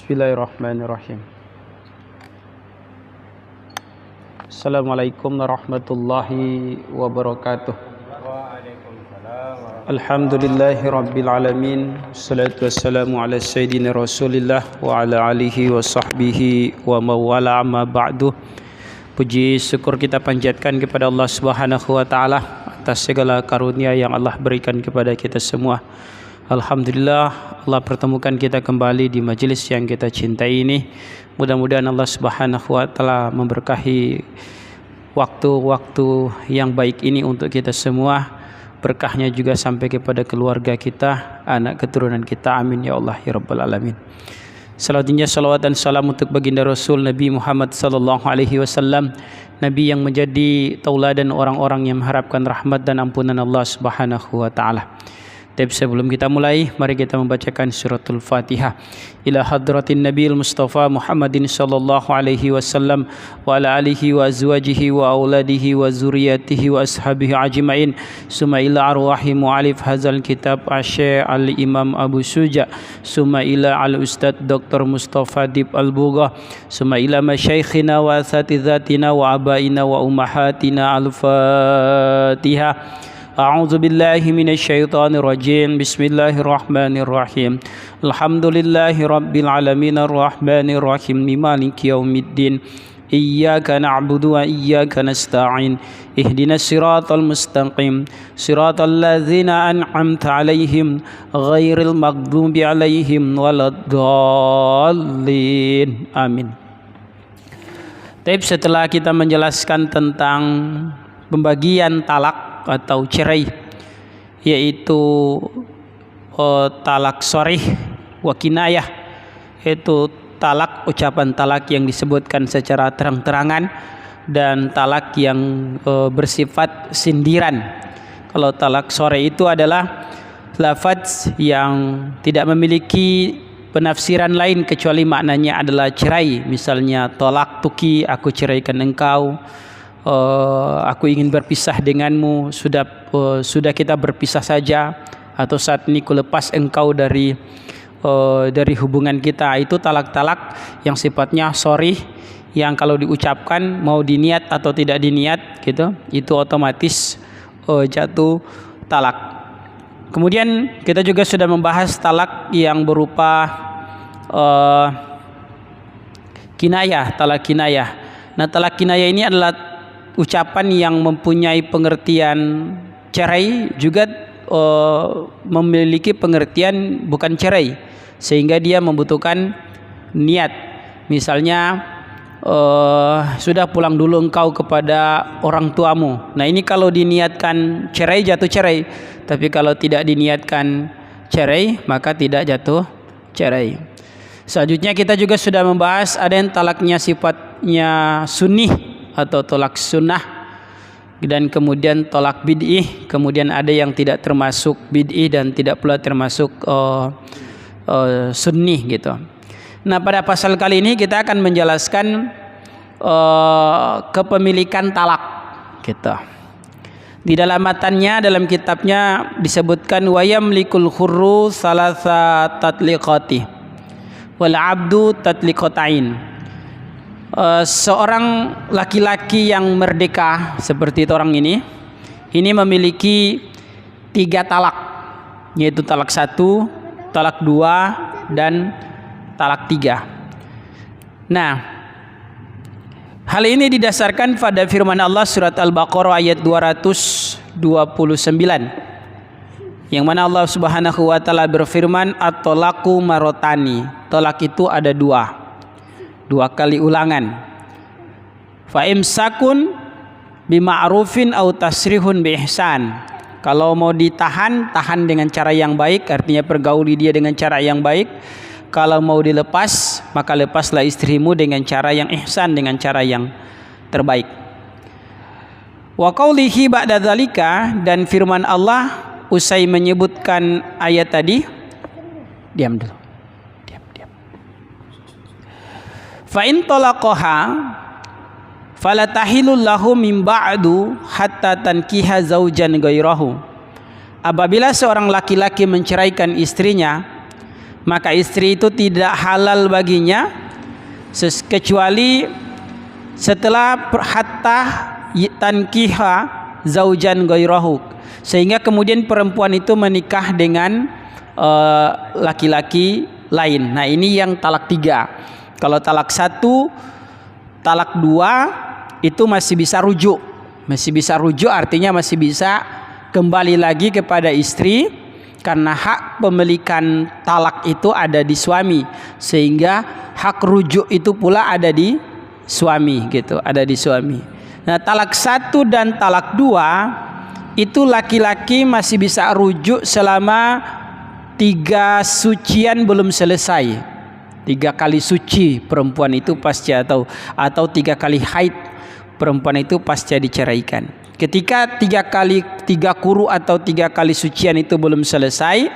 Bismillahirrahmanirrahim. Assalamualaikum warahmatullahi wabarakatuh. Alhamdulillahi rabbil alamin. Salatu wassalamu ala sayyidina Rasulillah wa ala alihi wa sahbihi wa mawala amma ba'du. Puji syukur kita panjatkan kepada Allah Subhanahu wa taala atas segala karunia yang Allah berikan kepada kita semua. Alhamdulillah Allah pertemukan kita kembali di majelis yang kita cintai ini. Mudah-mudahan Allah Subhanahu wa taala memberkahi waktu-waktu yang baik ini untuk kita semua. Berkahnya juga sampai kepada keluarga kita, anak keturunan kita. Amin ya Allah ya rabbal alamin. Salawatnya salawat dan salam untuk baginda Rasul Nabi Muhammad sallallahu alaihi wasallam, Nabi yang menjadi tauladan orang-orang yang mengharapkan rahmat dan ampunan Allah Subhanahu wa taala. Tapi sebelum kita mulai, mari kita membacakan suratul Fatihah. Ila hadratin Nabiil Mustafa Muhammadin sallallahu alaihi wasallam wa ala alihi wa azwajihi wa auladihi wa zurriyyatihi wa ashabihi ajmain. Summa ila arwahi mu'alif hadzal kitab Asy-Syaikh Al-Imam Abu Suja. Summa ila al-Ustad Dr. Mustafa Dib Al-Bugha. Summa ila masyaikhina wa asatizatina wa abaina wa ummahatina. Al-Fatihah. A'udzu billahi minasy syaithanir rajim. Bismillahirrahmanirrahim. Alhamdulillahi rabbil alamin arrahmanir rahim maliki yaumiddin. Iyyaka na'budu wa iyyaka nasta'in. Ihdinas siratal mustaqim. Siratal ladzina an'amta 'alaihim ghairil maghdubi 'alaihim waladdallin. Amin. Tapi setelah kita menjelaskan tentang pembagian talak atau cerai, yaitu talak sharih wa kinayah, yaitu talak, ucapan talak yang disebutkan secara terang-terangan, dan talak yang bersifat sindiran. Kalau talak sharih itu adalah lafaz yang tidak memiliki penafsiran lain kecuali maknanya adalah cerai. Misalnya tolak tuki, aku ceraikan engkau. Aku ingin berpisah denganmu, sudah kita berpisah saja, atau saat ini ku lepas engkau dari hubungan kita. Itu talak-talak yang sifatnya sharih, yang kalau diucapkan mau diniat atau tidak diniat gitu, itu otomatis jatuh talak. Kemudian kita juga sudah membahas talak yang berupa kinayah, talak kinayah. Nah, talak kinayah ini adalah ucapan yang mempunyai pengertian cerai, juga memiliki pengertian bukan cerai, sehingga dia membutuhkan niat. Misalnya sudah pulang dulu engkau kepada orang tuamu. Nah, ini kalau diniatkan cerai jatuh cerai, tapi kalau tidak diniatkan cerai maka tidak jatuh cerai. Selanjutnya kita juga sudah membahas ada yang talaknya sifatnya sunni atau tolak sunnah, dan kemudian tolak bid'ih. Kemudian ada yang tidak termasuk bid'ih dan tidak pula termasuk sunni gitu. Nah, pada pasal kali ini kita akan menjelaskan kepemilikan talak gitu. Di dalam matannya, dalam kitabnya disebutkan wa yamlikul hurru salasa tatliqati wal abdu tatliqatain. Seorang laki-laki yang merdeka seperti orang ini memiliki 3 talak, yaitu talak 1, talak 2, dan talak 3. Nah, hal ini didasarkan pada firman Allah surat Al-Baqarah ayat 229, yang mana Allah Subhanahu wa taala berfirman, at-talaqu marotani. Talak itu ada 2 kali ulangan. Fa imsakun bima'rufin au tasrihun bi ihsan. Kalau mau ditahan, tahan dengan cara yang baik, artinya pergauli dia dengan cara yang baik. Kalau mau dilepas, maka lepaslah istrimu dengan cara yang ihsan, dengan cara yang terbaik. Wa qaulihi ba'da dzalika, dan firman Allah usai menyebutkan ayat tadi, diam dulu. Fa in talaqaha fala tahilul lahu min ba'du hatta tankiha zaujan ghairahu. Apabila seorang laki-laki menceraikan istrinya, maka istri itu tidak halal baginya kecuali setelah hatta tankiha zaujan ghairahu, sehingga kemudian perempuan itu menikah dengan laki-laki lain. Nah, ini yang talak 3. Kalau talak 1, talak 2 itu masih bisa rujuk. Masih bisa rujuk artinya masih bisa kembali lagi kepada istri, karena hak pemilikan talak itu ada di suami, sehingga hak rujuk itu pula ada di suami gitu, ada di suami. Nah, talak 1 dan talak 2 itu laki-laki masih bisa rujuk selama 3 sucian belum selesai. 3 kali suci perempuan itu pasca atau 3 kali haid perempuan itu pasca diceraikan. Ketika 3 kuru atau 3 kali sucian itu belum selesai,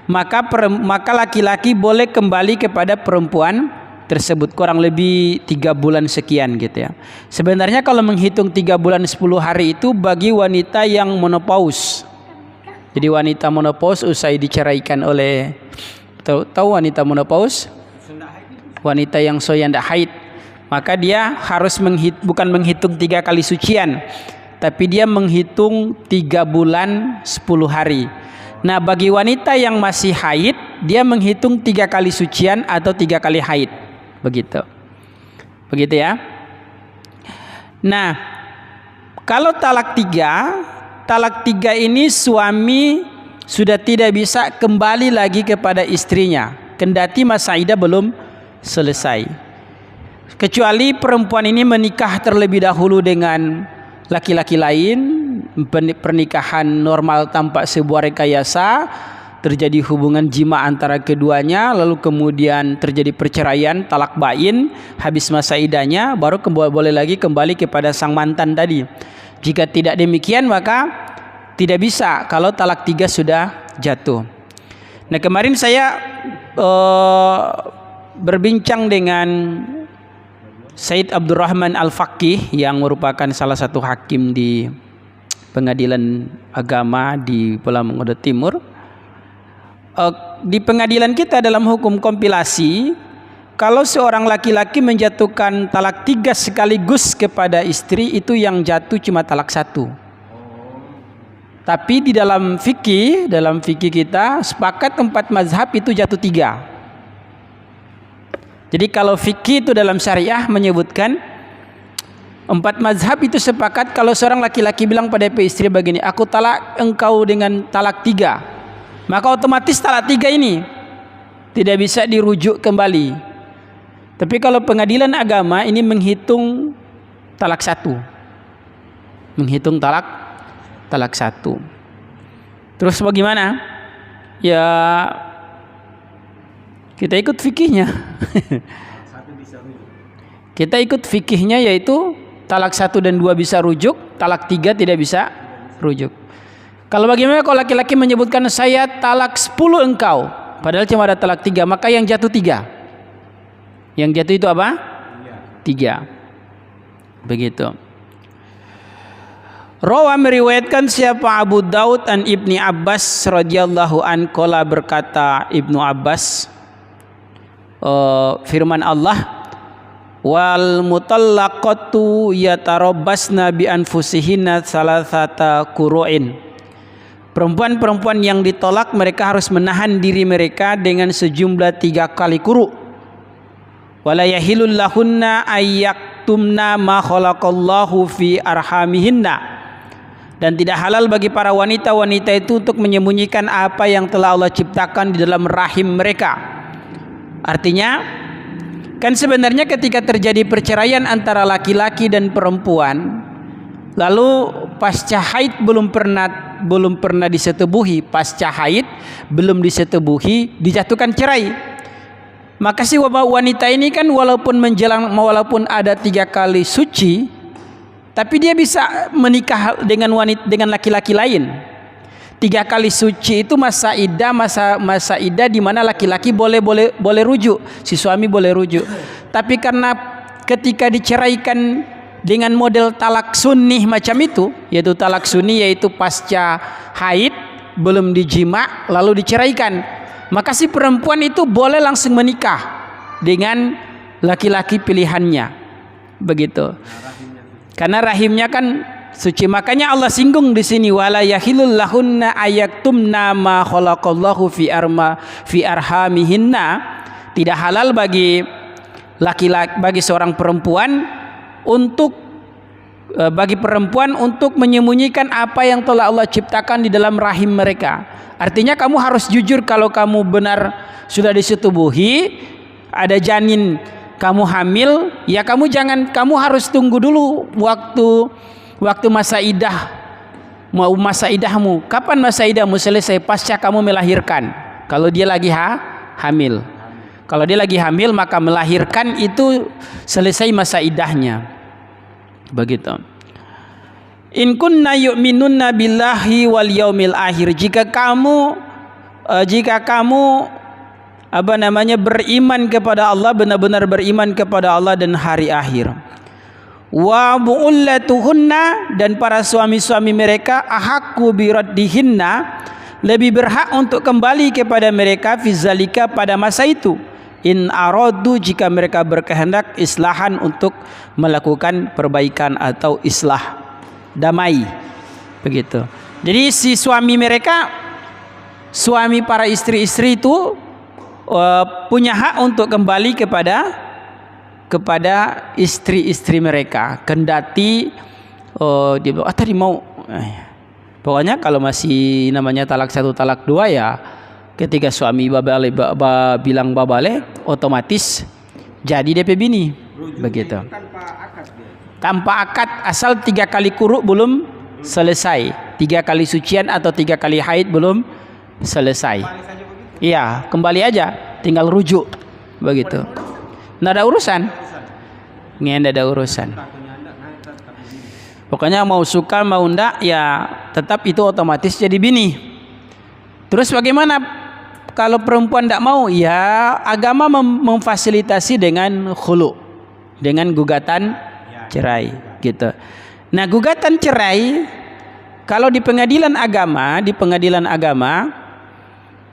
maka laki-laki boleh kembali kepada perempuan tersebut kurang lebih 3 bulan sekian gitu ya. Sebenarnya kalau menghitung 3 bulan 10 hari itu bagi wanita yang menopause. Jadi wanita menopause usai diceraikan oleh, tahu wanita menopause? Wanita yang soyan tidak haid. Maka dia harus bukan menghitung 3 kali sucian, tapi dia menghitung 3 bulan 10 hari. Nah, bagi wanita yang masih haid, dia menghitung 3 kali sucian atau 3 kali haid. Begitu ya. Nah, kalau talak 3 ini suami sudah tidak bisa kembali lagi kepada istrinya, kendati masa iddah belum selesai, kecuali perempuan ini menikah terlebih dahulu dengan laki-laki lain, pernikahan normal tanpa sebuah rekayasa, terjadi hubungan jima antara keduanya, lalu kemudian terjadi perceraian, talak bain, habis masa iddahnya, baru boleh lagi kembali kepada sang mantan tadi. Jika tidak demikian, maka tidak bisa kalau talak 3 sudah jatuh. Nah, kemarin saya berbincang dengan Said Abdurrahman Al-Faqih yang merupakan salah satu hakim di pengadilan agama di Pulau Mengodo Timur. Di pengadilan kita dalam hukum kompilasi, kalau seorang laki-laki menjatuhkan talak 3 sekaligus kepada istri, itu yang jatuh cuma talak 1. Tapi di dalam fikih kita sepakat 4 mazhab itu jatuh 3. Jadi kalau fikih itu dalam syariah menyebutkan 4 mazhab itu sepakat kalau seorang laki-laki bilang pada istri begini, aku talak engkau dengan talak 3, maka otomatis talak 3 ini tidak bisa dirujuk kembali. Tapi kalau pengadilan agama ini menghitung talak 1, menghitung talak 1. Terus bagaimana? Ya kita ikut fikihnya. Kita ikut fikihnya, yaitu talak 1 dan 2 bisa rujuk, talak 3 tidak bisa rujuk. Kalau bagaimana kalau laki-laki menyebutkan saya talak 10 engkau, padahal cuma ada talak 3, maka yang jatuh 3. Yang jatuh itu apa? 3. Begitu. Rawa meriwayatkan siapa Abu Daud an Ibni Abbas radhiyallahu an qala, berkata Ibnu Abbas, firman Allah, wal mutallaqatu yatarabbasna bi anfusihinna salasata qur'in. Perempuan-perempuan yang ditolak mereka harus menahan diri mereka dengan sejumlah 3 kali quru. Wala yahilul lahunna ayyaktumna ma khalaqallahu fi arhamihinna. Dan tidak halal bagi para wanita-wanita itu untuk menyembunyikan apa yang telah Allah ciptakan di dalam rahim mereka. Artinya, kan sebenarnya ketika terjadi perceraian antara laki-laki dan perempuan, lalu pasca haid belum pernah disetubuhi, pasca haid belum disetubuhi, dijatuhkan cerai, maka si wanita ini kan walaupun ada 3 kali suci, tapi dia bisa menikah dengan laki-laki lain. 3 kali suci itu masa iddah di mana laki-laki boleh rujuk, si suami boleh rujuk. Tapi karena ketika diceraikan dengan model talak sunnih macam itu, yaitu talak sunni yaitu pasca haid belum dijima lalu diceraikan, maka si perempuan itu boleh langsung menikah dengan laki-laki pilihannya, begitu. Karena rahimnya kan suci. Makanya Allah singgung di sini, wala yahilul lahunna ayaktumna ma khalaqallahu fi arhamihinna. Tidak halal bagi laki-laki, bagi seorang perempuan untuk menyembunyikan apa yang telah Allah ciptakan di dalam rahim mereka. Artinya kamu harus jujur kalau kamu benar sudah disetubuhi, ada janin, kamu hamil, ya kamu harus tunggu dulu waktu masa idah, masa idahmu. Kapan masa idahmu selesai? Pasca kamu melahirkan. Kalau dia lagi hamil. Kalau dia lagi hamil, maka melahirkan itu selesai masa idahnya. Begitu. In kunna yu'minunna billahi wal yaumil akhir. Jika kamu beriman kepada Allah, benar-benar beriman kepada Allah dan hari akhir. Wa bu'ullatuhunna, dan para suami-suami mereka ahaqqu biraddihinna, lebih berhak untuk kembali kepada mereka fi zalika, pada masa itu. In aradu, jika mereka berkehendak, islahan, untuk melakukan perbaikan atau islah, damai, begitu. Jadi si suami para istri-istri itu punya hak untuk kembali kepada istri-istri mereka, kendati dia tadi mau, pokoknya kalau masih namanya talak 1 talak 2, ya ketika suami bilang babale, otomatis jadi DP bini, begitu. Tanpa akad, asal 3 kali kuruk belum selesai, 3 kali sucian atau 3 kali haid belum selesai. Iya, kembali aja, tinggal rujuk, begitu. Nggak ada urusan, nggak ada urusan. Pokoknya mau suka mau ndak, ya tetap itu otomatis jadi bini. Terus bagaimana kalau perempuan ndak mau? Ya agama memfasilitasi dengan khulu, dengan gugatan cerai, gitu. Nah, gugatan cerai kalau di pengadilan agama,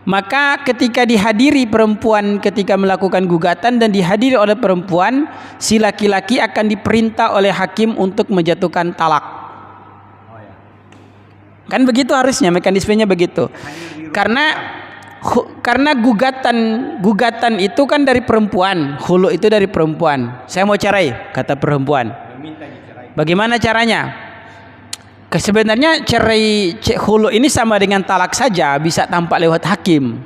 maka ketika dihadiri perempuan, ketika melakukan gugatan dan dihadiri oleh perempuan, si laki-laki akan diperintah oleh hakim untuk menjatuhkan talak. Kan begitu harusnya, mekanismenya begitu. Karena gugatan itu kan dari perempuan, khulu itu dari perempuan. Saya mau cerai, kata perempuan. Bagaimana caranya? Sebenarnya cerai khulu ini sama dengan talak saja, bisa tampak lewat hakim.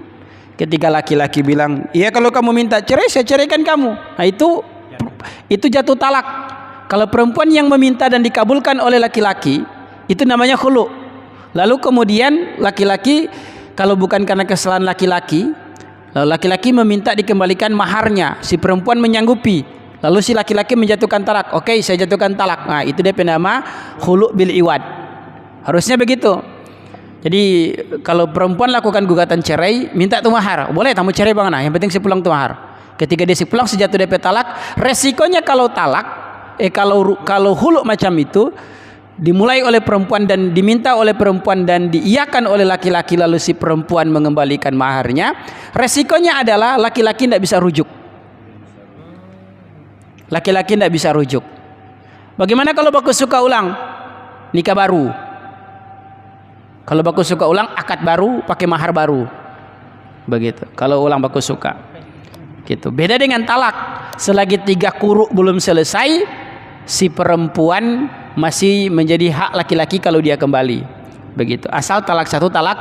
Ketika laki-laki bilang, "Iya, kalau kamu minta cerai, saya ceraikan kamu." Nah, itu jatuh talak. Kalau perempuan yang meminta dan dikabulkan oleh laki-laki, itu namanya khulu. Lalu kemudian laki-laki, kalau bukan karena kesalahan laki-laki, lalu laki-laki meminta dikembalikan maharnya, si perempuan menyanggupi. Lalu si laki-laki menjatuhkan talak. Oke, saya jatuhkan talak. Nah, itu dia nama khulu bil iwad. Harusnya begitu. Jadi kalau perempuan lakukan gugatan cerai, minta tuh mahar. Boleh kamu cerai bang, nah yang penting si pulang tuh mahar. Ketika dia si pulang, sejatuh DP talak, resikonya kalau talak, kalau hulu macam itu dimulai oleh perempuan dan diminta oleh perempuan dan diiyakan oleh laki-laki, lalu si perempuan mengembalikan maharnya, resikonya adalah laki-laki tidak bisa rujuk. Laki-laki tidak bisa rujuk. Bagaimana kalau baku suka ulang? Nikah baru. Kalau baku suka ulang, akad baru, pakai mahar baru. Begitu. Kalau ulang baku suka. Gitu. Beda dengan talak. Selagi 3 kuruk belum selesai, si perempuan masih menjadi hak laki-laki kalau dia kembali. Begitu. Asal talak 1, talak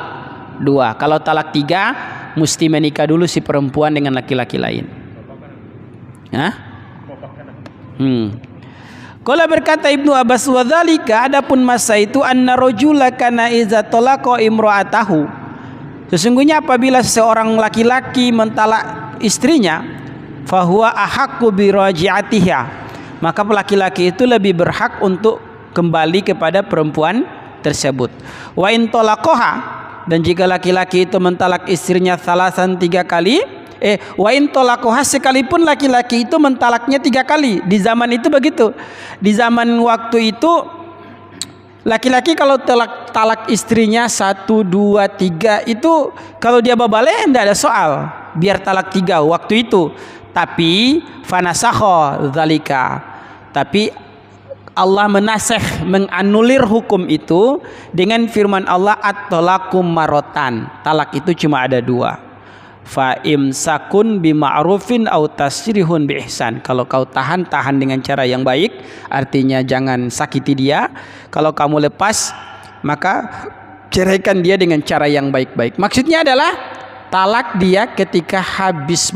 2. Kalau talak 3, mesti menikah dulu si perempuan dengan laki-laki lain. Hah? Qala berkata Ibnu Abbas, wa dzalika, adapun masa itu, anna rajula kana iza talaqa imra'atahu, sesungguhnya apabila seorang laki-laki mentalak istrinya, fahuwa ahaqqu bi raji'atiha, maka laki-laki itu lebih berhak untuk kembali kepada perempuan tersebut. Wa in talaqaha, dan jika laki-laki itu mentalak istrinya salasan 3 kali, wa in talaqaha, sekalipun laki-laki itu mentalaknya 3 kali. Di zaman itu begitu. Di zaman waktu itu Laki-laki kalau talak istrinya 1, 2, 3 itu kalau dia babale tidak ada soal, biar talak 3 waktu itu. Tapi fanasakho dzalika. Tapi Allah menasakh, menganulir hukum itu dengan firman Allah at-talaqu marotan. Talak itu cuma ada 2. Fa imsakun bima'rufin au tasrihun bi ihsan. Kalau kau tahan dengan cara yang baik, artinya jangan sakiti dia. Kalau kamu lepas, maka ceraikan dia dengan cara yang baik-baik. Maksudnya adalah talak dia ketika habis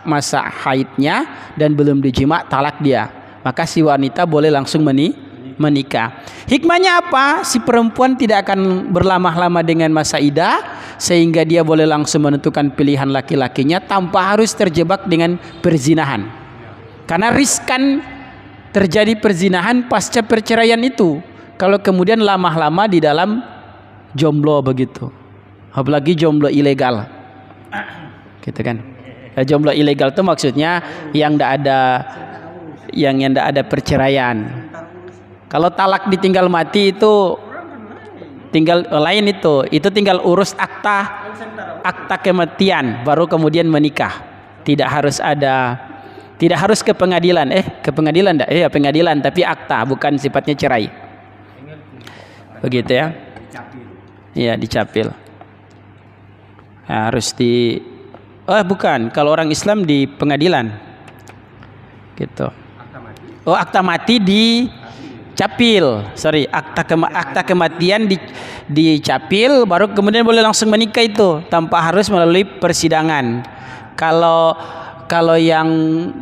masa haidnya dan belum dijima, talak dia. Maka si wanita boleh langsung menikah. Hikmahnya apa? Si perempuan tidak akan berlama-lama dengan masa idah, sehingga dia boleh langsung menentukan pilihan laki-lakinya tanpa harus terjebak dengan perzinahan. Karena riskan terjadi perzinahan pasca perceraian itu, kalau kemudian lama-lama di dalam jomblo begitu, apalagi jomblo ilegal, gitu kan? Jomblo ilegal itu maksudnya yang tidak ada perceraian. Kalau talak ditinggal mati itu tinggal lain, itu tinggal urus akta kematian baru kemudian menikah. Tidak harus ke pengadilan. Ke pengadilan enggak? Pengadilan tapi akta, bukan sifatnya cerai. Begitu ya. Iya, dicapil. Harus bukan, kalau orang Islam di pengadilan. Gitu. Akta mati dicapil. Akta kematian dicapil baru kemudian boleh langsung menikah itu tanpa harus melalui persidangan. Kalau yang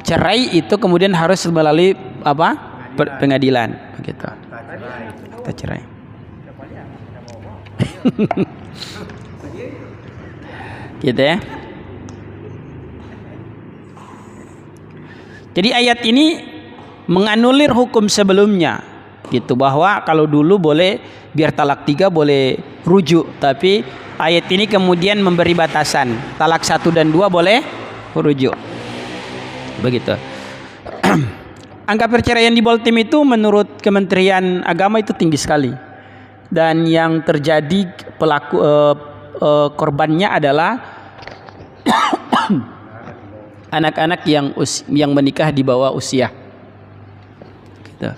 cerai itu kemudian harus melalui pengadilan begitu. Akta cerai. Gitu ya. Jadi ayat ini menganulir hukum sebelumnya, gitu, bahwa kalau dulu boleh biar talak 3 boleh rujuk, tapi ayat ini kemudian memberi batasan, talak 1 dan 2 boleh rujuk, begitu. Angka perceraian di Baltim itu menurut Kementerian Agama itu tinggi sekali, dan yang terjadi korbannya adalah anak-anak yang menikah di bawah usia. Gitu.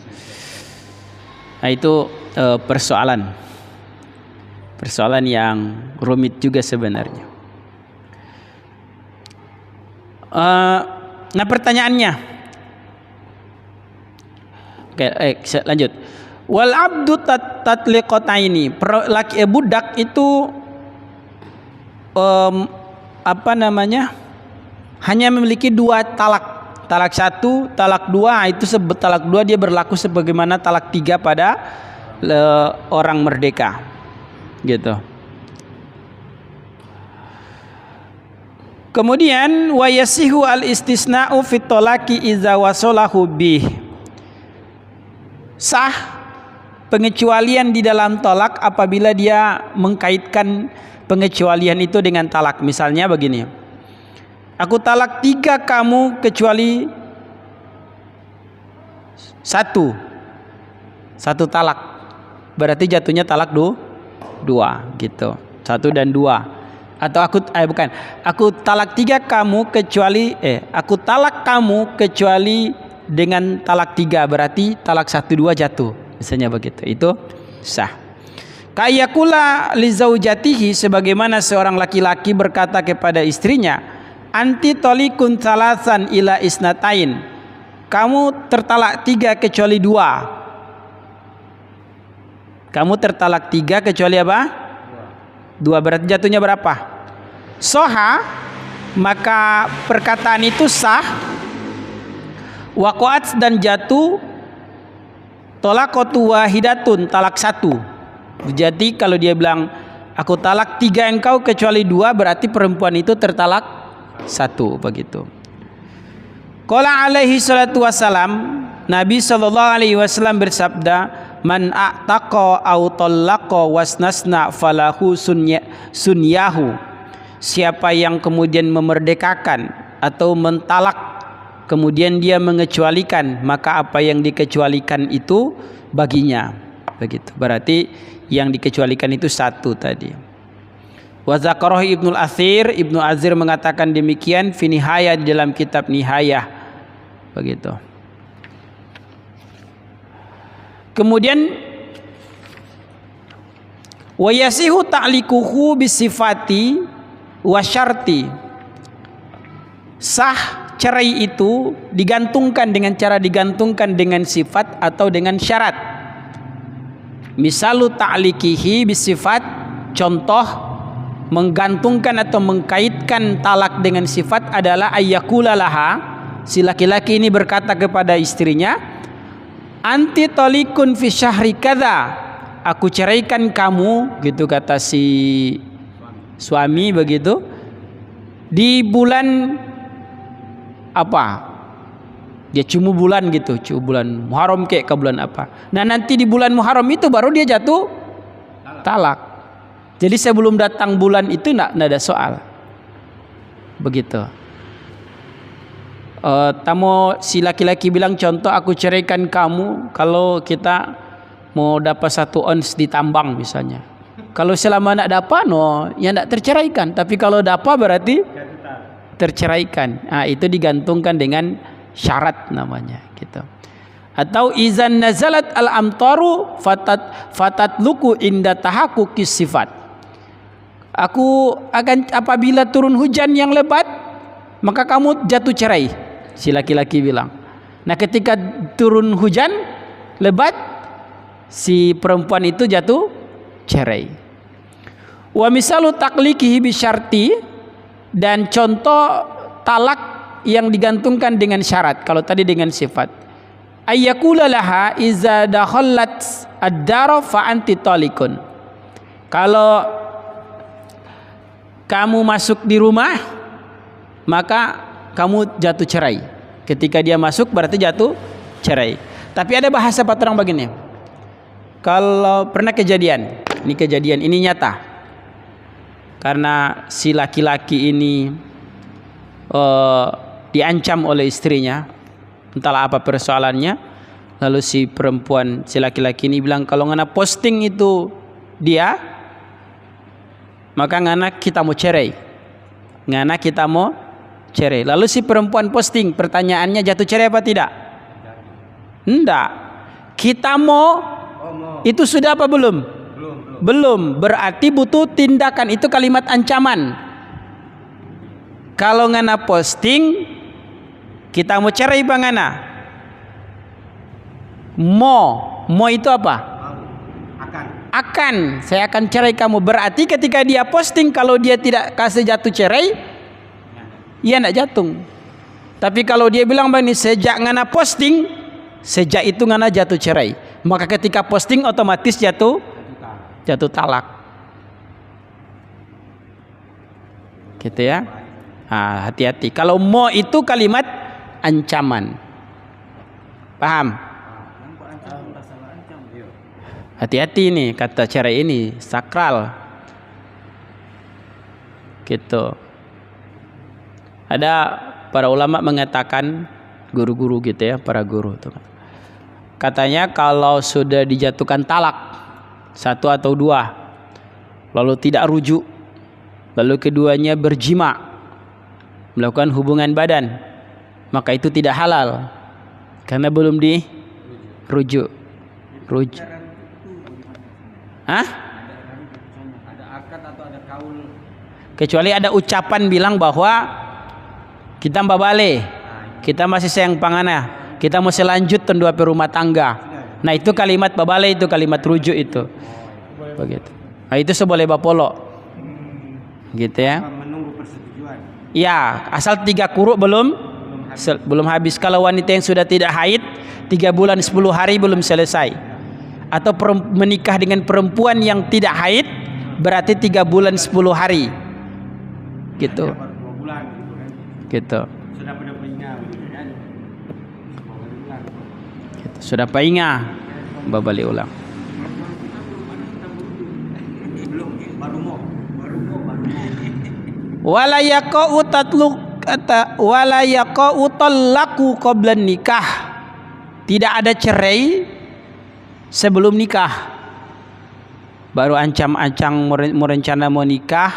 Nah itu persoalan yang rumit juga sebenarnya. Nah pertanyaannya, oke, lanjut. Wal abdu tatliqataini, budak itu hanya memiliki 2 talak. Talak 1, talak 2, itu talak 2 dia berlaku sebagaimana talak 3 pada orang merdeka, gitu. Kemudian wa yasihu al istisna'u fit talaqi idza wasalahu bih. Sah pengecualian di dalam talak apabila dia mengkaitkan pengecualian itu dengan talak. Misalnya begini, aku talak 3 kamu kecuali 1 talak, berarti jatuhnya talak 2 gitu, 1 dan 2. Atau aku talak 3 kamu kecuali aku talak kamu kecuali dengan talak 3, berarti talak 1, 2 jatuh, misalnya begitu, itu sah. Kayakula li zaujatihi, sebagaimana seorang laki-laki berkata kepada istrinya, anti tolikun salasan ila isnatain, kamu tertalak 3 kecuali 2. Kamu tertalak 3 kecuali apa? 2, berarti jatuhnya berapa? Soha, maka perkataan itu sah. Waqa'at, dan jatuh talaqatu wahidatun, talak 1. Jadi kalau dia bilang aku talak 3 engkau kecuali 2, berarti perempuan itu tertalak 1, begitu. Qala alaihi salatu wassalam, Nabi sallallahu alaihi wasallam bersabda, man a'taqa aw talaqa wasnasna falahu sunyahu. Siapa yang kemudian memerdekakan atau mentalak kemudian dia mengecualikan, maka apa yang dikecualikan itu baginya. begitu. Berarti yang dikecualikan itu satu tadi. Wa zakarahu Ibnu Athir, Ibnu Azir mengatakan demikian fi Nihayah, di dalam kitab Nihayah, begitu. Kemudian wa yasihu ta'liquhu bisifati wa syarti. Sah cerai itu digantungkan dengan cara digantungkan dengan sifat atau dengan syarat. Misalu ta'liqihi bisifat, contoh menggantungkan atau mengkaitkan talak dengan sifat adalah ayyakula laha, si laki-laki ini berkata kepada istrinya, anti talikun fi syahri kadza, aku ceraikan kamu, gitu kata si suami begitu, di bulan apa, dia cuma bulan gitu, cuma bulan Muharram kayak ke bulan apa. Nah nanti di bulan Muharram itu baru dia jatuh talak. Jadi sebelum datang bulan itu nggak ada soal, begitu. Tamu si laki-laki bilang, contoh aku ceraikan kamu kalau kita mau dapat 1 ons di tambang misalnya. Kalau selama nak dapat no, ya nak terceraikan. Tapi kalau dapat berarti terceraikan. Nah, itu digantungkan dengan syarat namanya, gitu. Atau izan nazalat al amtaru fatat luku inda tahakkuki sifat. Aku akan, apabila turun hujan yang lebat, maka kamu jatuh cerai, si laki-laki bilang. Nah ketika turun hujan lebat, si perempuan itu jatuh cerai. Wa misalu taklikihi bisyarti, dan contoh talak yang digantungkan dengan syarat. Kalau tadi dengan sifat, ayyakula laha iza dakhalat ad-dara fa anti talikun. Kalau kamu masuk di rumah, maka kamu jatuh cerai. Ketika dia masuk berarti jatuh cerai. Tapi ada bahasa patrang begini, kalau pernah kejadian, ini nyata, karena si laki-laki ini diancam oleh istrinya, entahlah apa persoalannya. Lalu si perempuan, si laki-laki ini bilang, kalau ngana posting itu dia, maka ngana kita mau cerai. Lalu si perempuan posting, pertanyaannya jatuh cerai apa tidak? Enggak. Kita mau, itu sudah apa belum? Belum. Berarti butuh tindakan, itu kalimat ancaman. Kalau ngana posting, kita mau cerai bang ngana. Mau itu apa? Akan, saya akan cerai kamu. Berarti ketika dia posting, kalau dia tidak kasih jatuh cerai, ia tidak jatuh. Tapi kalau dia bilang begini, sejak ngana posting, sejak itu ngana jatuh cerai, maka ketika posting otomatis jatuh talak. Gitu ya. Nah, hati-hati. Kalau mau itu kalimat ancaman. Paham? Hati-hati nih, kata cerai ini sakral, gitu. Ada para ulama mengatakan, guru-guru gitu ya, para guru tuh, katanya kalau sudah dijatuhkan talak 1 atau 2, lalu tidak rujuk, lalu keduanya berjima, melakukan hubungan badan, maka itu tidak halal karena belum dirujuk. Ada akad atau ada kaul. Kecuali ada ucapan bilang bahwa kita mbabale, kita masih sayang pangana, kita mau selanjut tendua rumah tangga. Nah itu kalimat babale, itu kalimat rujuk itu. Begitu. Nah itu seboleh bapolo. Gitu ya. Menunggu persetujuan. Ya, asal 3 kuruk belum habis. Kalau wanita yang sudah tidak haid 3 bulan 10 hari belum selesai, atau menikah dengan perempuan yang tidak haid, berarti 3 bulan 10 hari, gitu. Gitu. Sudah painga, babali ulang. Wala yaqa'u talaqqu qabla nikah. Tidak ada cerai sebelum nikah. baru ancam-ancang merencana mau nikah,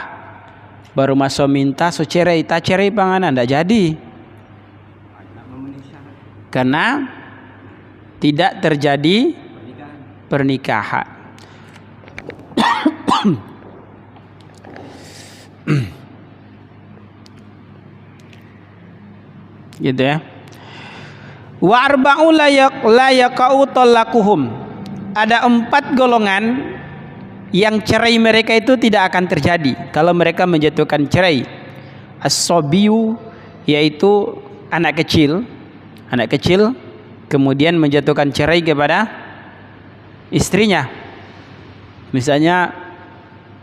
baru masuk minta so cerai, tak cerai panganan ndak jadi. Karena tidak terjadi pernikahan. Gitu ya. Wa arba'u la yaqau talaquhum. Ada 4 golongan yang cerai mereka itu tidak akan terjadi kalau mereka menjatuhkan cerai. As-sabiyu, yaitu anak kecil kemudian menjatuhkan cerai kepada istrinya. Misalnya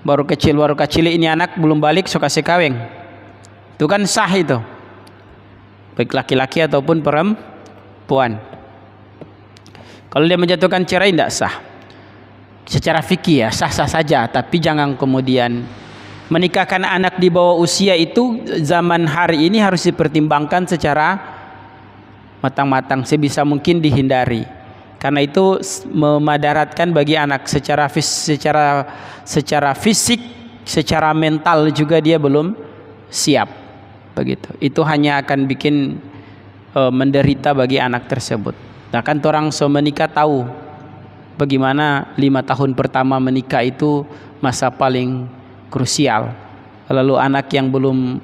baru kecil ini anak belum balik suka sekaweng, itu kan sah itu, baik laki-laki ataupun perempuan. Kalau dia menjatuhkan cerai tidak sah secara fikih, ya sah-sah saja, tapi jangan kemudian menikahkan anak di bawah usia. Itu zaman hari ini harus dipertimbangkan secara matang-matang, sebisa mungkin dihindari, karena itu memadaratkan bagi anak secara fisik, secara mental juga dia belum siap, begitu. Itu hanya akan bikin menderita bagi anak tersebut. Nah kan orang menikah tahu bagaimana 5 tahun pertama menikah itu masa paling krusial. Lalu anak yang belum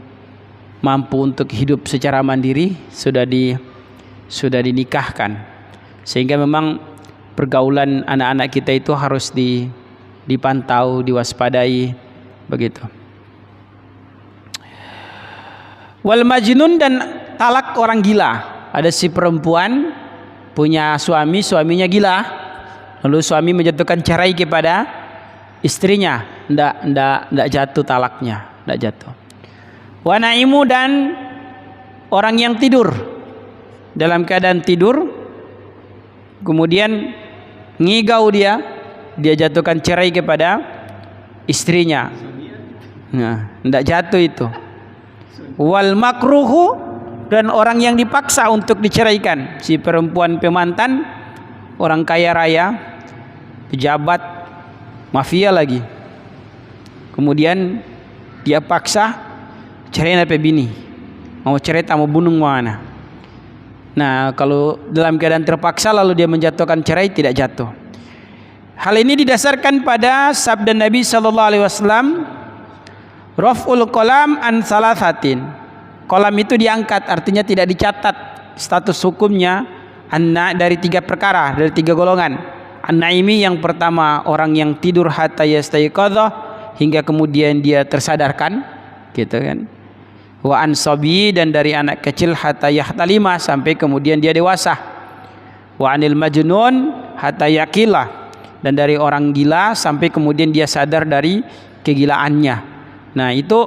mampu untuk hidup secara mandiri sudah dinikahkan, sehingga memang pergaulan anak-anak kita itu harus dipantau, diwaspadai, begitu. Wal majnun, dan talak orang gila. Ada si perempuan punya suaminya gila, lalu suami menjatuhkan cerai kepada istrinya, ndak jatuh talaknya, ndak jatuh. Wa naimu, dan orang yang tidur dalam keadaan tidur, kemudian ngigau dia jatuhkan cerai kepada istrinya. Nah, ndak jatuh itu. Wal makruhu, dan orang yang dipaksa untuk diceraikan, si perempuan pemantan, orang kaya raya, pejabat, mafia lagi. Kemudian dia paksa cerai apa bini, mau cerai tak mau bunuh mana. Nah, kalau dalam keadaan terpaksa lalu dia menjatuhkan cerai, tidak jatuh. Hal ini didasarkan pada sabda Nabi sallallahu alaihi wasallam, raf'ul qalam an salasatin. Qalam itu diangkat, artinya tidak dicatat status hukumnya, dari 3 perkara, dari 3 golongan. An-naimi, yang pertama orang yang tidur hatta yastayqadha, hingga kemudian dia tersadarkan, gitu kan. Wa ansabi, dan dari anak kecil hatta yahtalima, sampai kemudian dia dewasa. Wa anil majnun hatta yaqila, dan dari orang gila sampai kemudian dia sadar dari kegilaannya. Nah, itu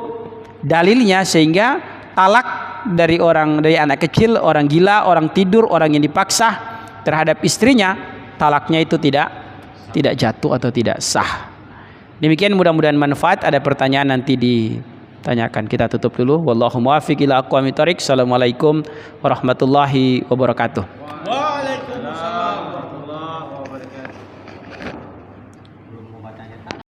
dalilnya, sehingga talak dari anak kecil, orang gila, orang tidur, orang yang dipaksa terhadap istrinya, talaknya itu tidak jatuh atau tidak sah. Demikian, mudah-mudahan manfaat. Ada pertanyaan nanti ditanyakan. Kita tutup dulu. Wallahu muwaffiq ila aqwamit thoriq. Assalamualaikum warahmatullahi wabarakatuh.